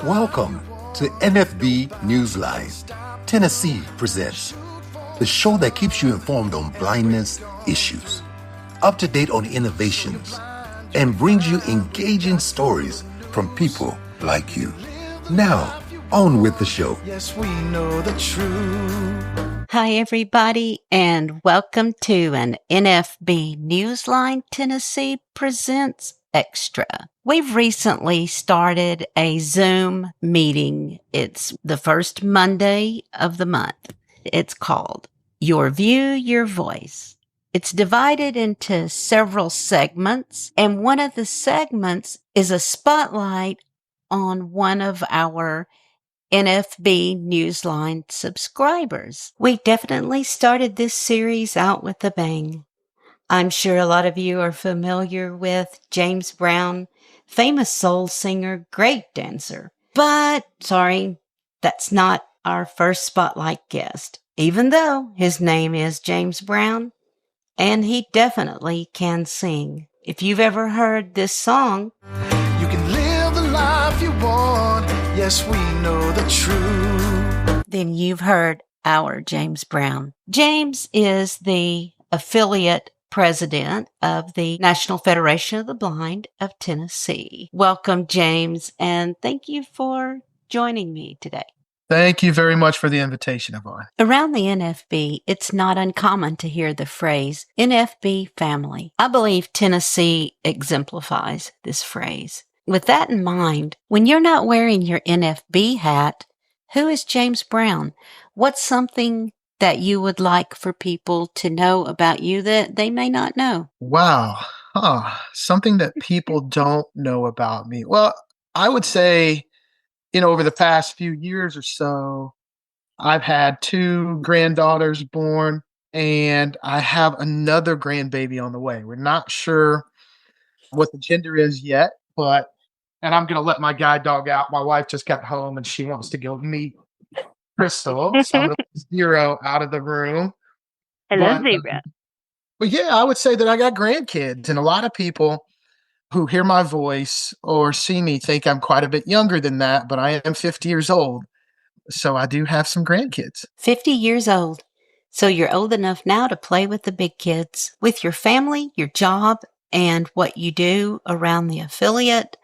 Welcome to NFB-NEWSLINE Tennessee presents the show that keeps you informed on blindness issues, up to date on innovations, and brings you engaging stories from people like you. Now, on with the show. Yes, we know the truth. Hi, everybody, and welcome to an NFB-NEWSLINE Tennessee Presents Extra. We've recently started a Zoom meeting. It's the first Monday of the month. It's called Your View, Your Voice. It's divided into several segments, and one of the segments is a spotlight on one of our NFB-NEWSLINE subscribers. We definitely started this series out with a bang. I'm sure a lot of you are familiar with James Brown, famous soul singer, great dancer. But, sorry, that's not our first spotlight guest, even though his name is James Brown, and he definitely can sing. If you've ever heard this song, You can live the life you want. Yes, we know the truth. then you've heard our James Brown. James is the affiliate president of the National Federation of the Blind of Tennessee. Welcome, James, and thank you for joining me today. Thank you very much for the invitation, Yvonne. Around the NFB, it's not uncommon to hear the phrase NFB family. I believe Tennessee exemplifies this phrase. With that in mind, when you're not wearing your NFB hat, who is James Brown? What's something that you would like for people to know about you that they may not know? Wow. Something that people don't know about me. Well, I would say, over the past few years or so, I've had two granddaughters born, and I have another grandbaby on the way. We're not sure what the gender is yet, and I'm going to let my guide dog out. My wife just got home and she wants to go meet Crystal. So I'm going to let Zero out of the room. Hello, But, Zebra. But yeah, I would say that I got grandkids, and a lot of people who hear my voice or see me think I'm quite a bit younger than that, but I am 50 years old. So I do have some grandkids. 50 years old. So you're old enough now to play with the big kids. With your family, your job, and what you do around the affiliate,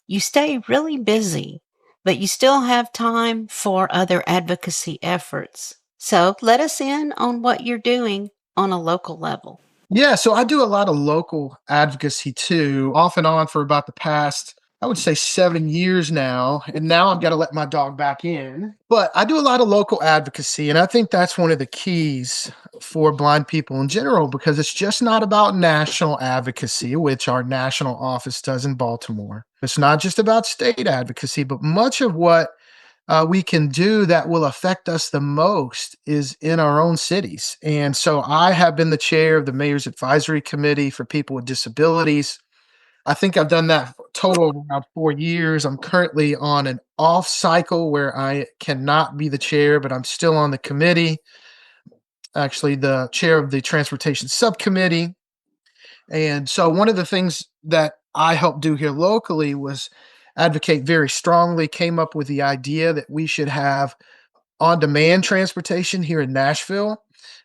you stay really busy, but you still have time for other advocacy efforts. So let us in on what you're doing on a local level. Yeah, so I do a lot of local advocacy too, off and on for about the past, I would say 7 years now. And now I've got to let my dog back in. But I do a lot of local advocacy. And I think that's one of the keys for blind people in general, because it's just not about national advocacy, which our national office does in Baltimore. It's not just about state advocacy, but much of what we can do that will affect us the most is in our own cities. And so I have been the chair of the Mayor's Advisory Committee for People with Disabilities. I think I've done that total of around 4 years. I'm currently on an off cycle where I cannot be the chair, but I'm still on the committee. Actually, the chair of the Transportation Subcommittee. And so one of the things that I helped do here locally was advocate very strongly, came up with the idea that we should have on-demand transportation here in Nashville.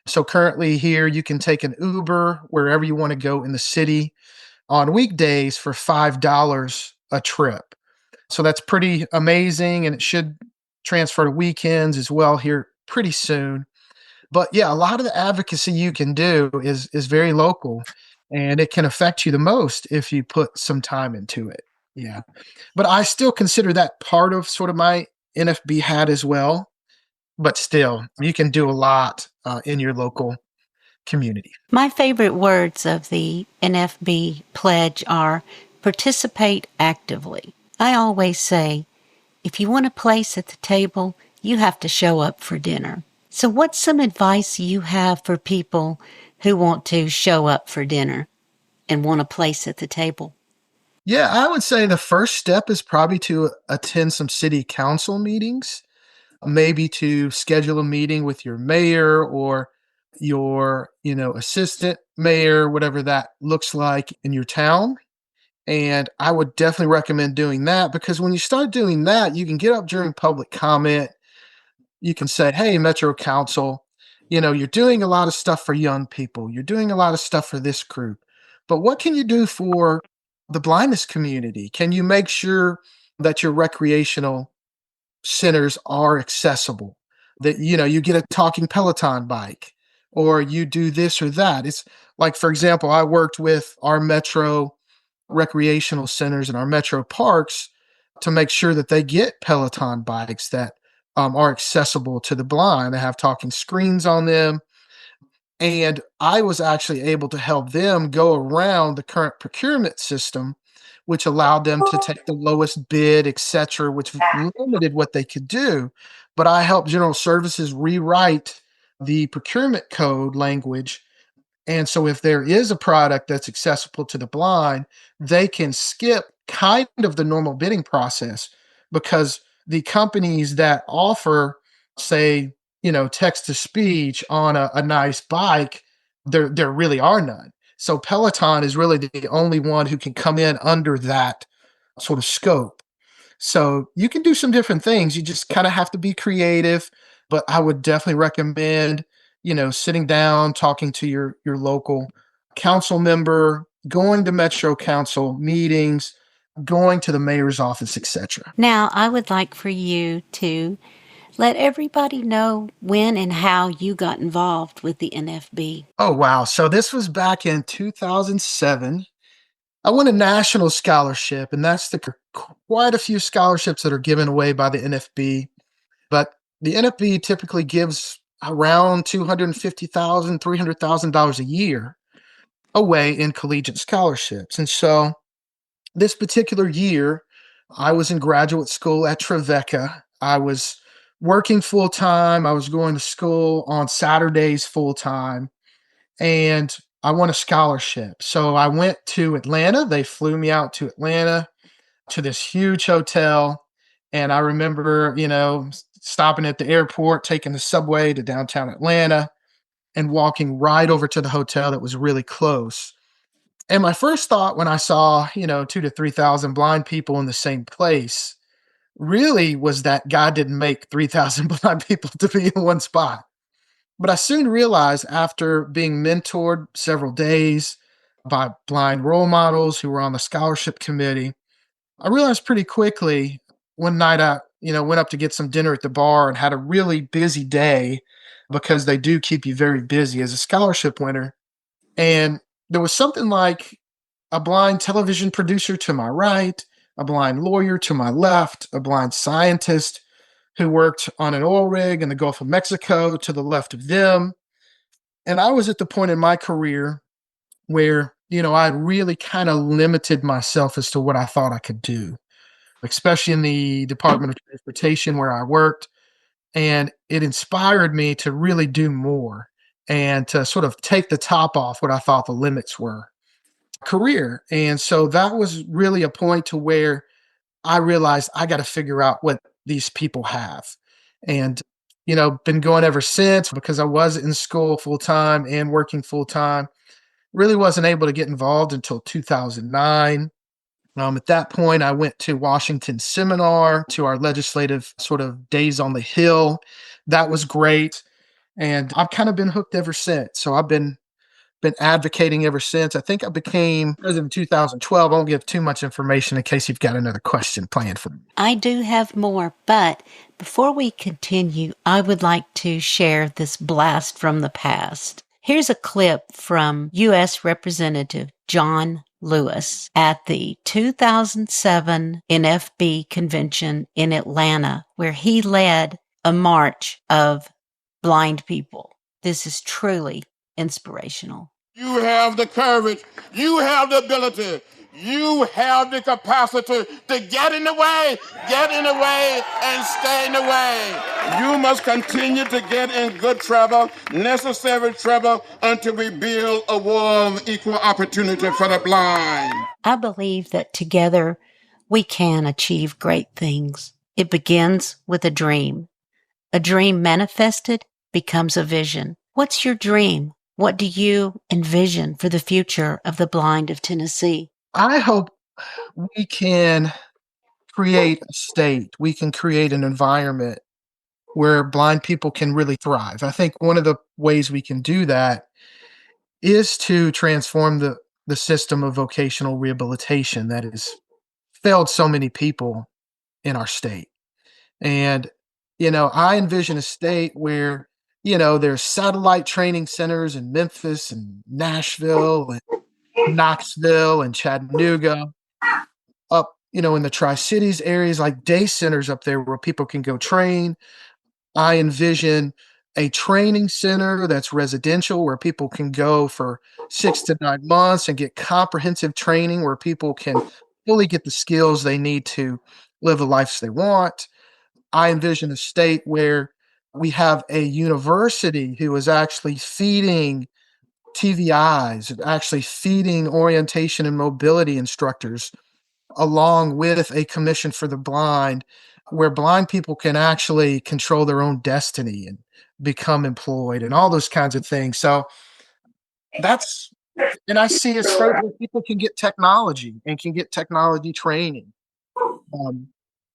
So currently here, you can take an Uber wherever you want to go in the city on weekdays for $5 a trip. So that's pretty amazing, and it should transfer to weekends as well here pretty soon. But yeah, a lot of the advocacy you can do is very local, and it can affect you the most if you put some time into it. Yeah. But I still consider that part of sort of my NFB hat as well. But still, you can do a lot in your local community. My favorite words of the NFB pledge are participate actively. I always say, if you want a place at the table, you have to show up for dinner. So what's some advice you have for people who want to show up for dinner and want a place at the table? Yeah, I would say the first step is probably to attend some city council meetings, maybe to schedule a meeting with your mayor or your, assistant mayor, whatever that looks like in your town. And I would definitely recommend doing that because when you start doing that, you can get up during public comment. You can say, hey, Metro Council, you're doing a lot of stuff for young people. You're doing a lot of stuff for this group. But what can you do for the blindness community? Can you make sure that your recreational centers are accessible? That, you get a talking Peloton bike or you do this or that. It's like, for example, I worked with our Metro recreational centers and our metro parks to make sure that they get Peloton bikes that are accessible to the blind. They have talking screens on them. And I was actually able to help them go around the current procurement system, which allowed them to take the lowest bid, et cetera, which limited what they could do. But I helped General Services rewrite the procurement code language, and so if there is a product that's accessible to the blind, they can skip kind of the normal bidding process because the companies that offer, say, text to speech on a nice bike, there really are none. So Peloton is really the only one who can come in under that sort of scope. So you can do some different things. You just kind of have to be creative, but I would definitely recommend, sitting down, talking to your local council member, going to Metro Council meetings, going to the mayor's office, etc. Now, I would like for you to let everybody know when and how you got involved with the NFB. Oh wow. So this was back in 2007. I won a national scholarship, and that's quite a few scholarships that are given away by the NFB. But the NFB typically gives around $250,000, $300,000 a year away in collegiate scholarships. And so this particular year, I was in graduate school at Trevecca. I was working full time. I was going to school on Saturdays full time, and I won a scholarship. So I went to Atlanta. They flew me out to Atlanta to this huge hotel. And I remember, stopping at the airport, taking the subway to downtown Atlanta and walking right over to the hotel that was really close. And my first thought when I saw, 2 to 3,000 blind people in the same place really was that God didn't make 3,000 blind people to be in one spot. But I soon realized after being mentored several days by blind role models who were on the scholarship committee, I realized pretty quickly one night I, went up to get some dinner at the bar and had a really busy day because they do keep you very busy as a scholarship winner. And there was something like a blind television producer to my right, a blind lawyer to my left, a blind scientist who worked on an oil rig in the Gulf of Mexico to the left of them. And I was at the point in my career where, I really kind of limited myself as to what I thought I could do, especially in the Department of Transportation where I worked. And it inspired me to really do more and to sort of take the top off what I thought the limits were. Career. And so that was really a point to where I realized I got to figure out what these people have. And, been going ever since because I was in school full time and working full time. Really wasn't able to get involved until 2009. At that point, I went to Washington seminar to our legislative sort of days on the Hill. That was great. And I've kind of been hooked ever since. So I've been advocating ever since. I think I became president in 2012. I won't give too much information in case you've got another question planned for me. I do have more, but before we continue, I would like to share this blast from the past. Here's a clip from U.S. Representative John Lewis at the 2007 NFB convention in Atlanta, where he led a march of blind people. This is truly inspirational. You have the courage. You have the ability. You have the capacity to get in the way, and stay in the way. You must continue to get in good trouble, necessary trouble, until we build a world of equal opportunity for the blind. I believe that together we can achieve great things. It begins with a dream. A dream manifested becomes a vision. What's your dream? What do you envision for the future of the blind of Tennessee? I hope we can create a state, we can create an environment where blind people can really thrive. I think one of the ways we can do that is to transform the system of vocational rehabilitation that has failed so many people in our state. And, I envision a state where, there's satellite training centers in Memphis and Nashville and Knoxville and Chattanooga, up, in the Tri-Cities areas, like day centers up there where people can go train. I envision a training center that's residential where people can go for 6 to 9 months and get comprehensive training where people can fully get the skills they need to live the lives they want. I envision a state where we have a university who is actually feeding TVIs, actually feeding orientation and mobility instructors, along with a commission for the blind, where blind people can actually control their own destiny and become employed and all those kinds of things. So that's, and I see a state where people can get technology and can get technology training.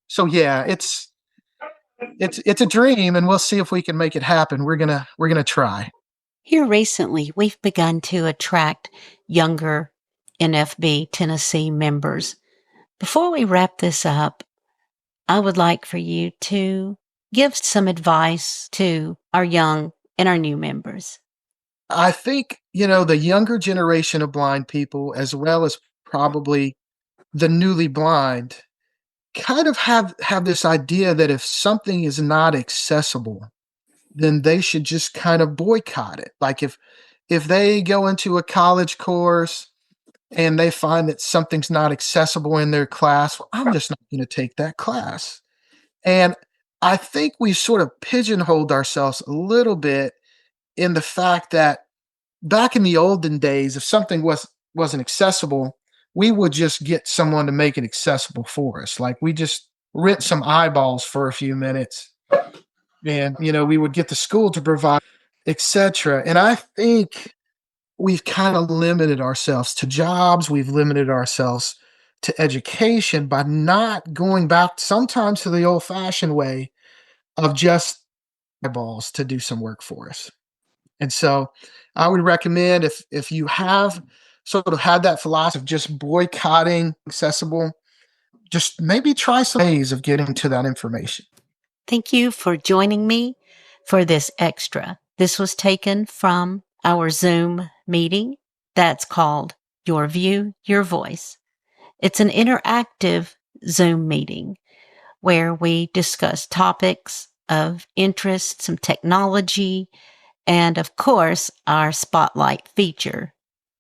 So yeah, it's a dream, and we'll see if we can make it happen. We're gonna try. Here recently, we've begun to attract younger NFB Tennessee members. Before we wrap this up, I would like for you to give some advice to our young and our new members. I think, the younger generation of blind people, as well as probably the newly blind, kind of have this idea that if something is not accessible, then they should just kind of boycott it. Like if they go into a college course and they find that something's not accessible in their class, well, I'm just not going to take that class. And I think we sort of pigeonholed ourselves a little bit in the fact that back in the olden days, if something wasn't accessible, we would just get someone to make it accessible for us. Like we just rent some eyeballs for a few minutes, and we would get the school to provide, etc. And I think we've kind of limited ourselves to jobs. We've limited ourselves to education by not going back sometimes to the old-fashioned way of just eyeballs to do some work for us. And so I would recommend, if you have sort of had that philosophy of just boycotting accessible, just maybe try some ways of getting to that information. Thank you for joining me for this extra. This was taken from our Zoom meeting that's called Your View, Your Voice. It's an interactive Zoom meeting where we discuss topics of interest, some technology, and of course, our spotlight feature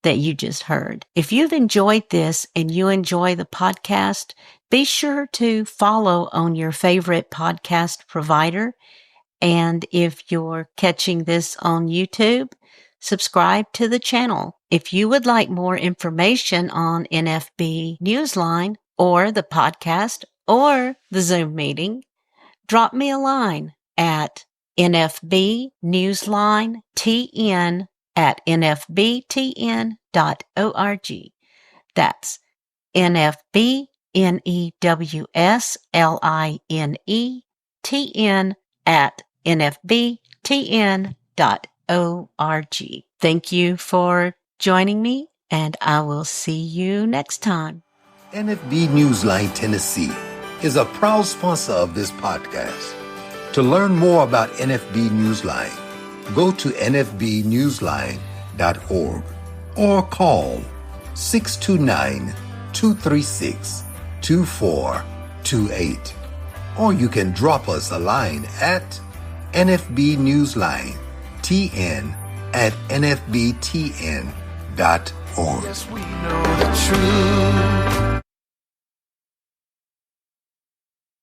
that you just heard. If you've enjoyed this and you enjoy the podcast, be sure to follow on your favorite podcast provider. And if you're catching this on YouTube, subscribe to the channel. If you would like more information on NFB Newsline or the podcast or the Zoom meeting, drop me a line at NFB-NEWSLINE@nfbtn.org. That's NFB-NEWSLINE@nfbtn.org. Thank you for joining me, and I will see you next time. NFB-NEWSLINE Tennessee is a proud sponsor of this podcast. To learn more about NFB Newsline, go to nfbnewsline.org or call 629-236-2428. Or you can drop us a line at NFB-NEWSLINE@nfbtn.org. Yes, we know the truth.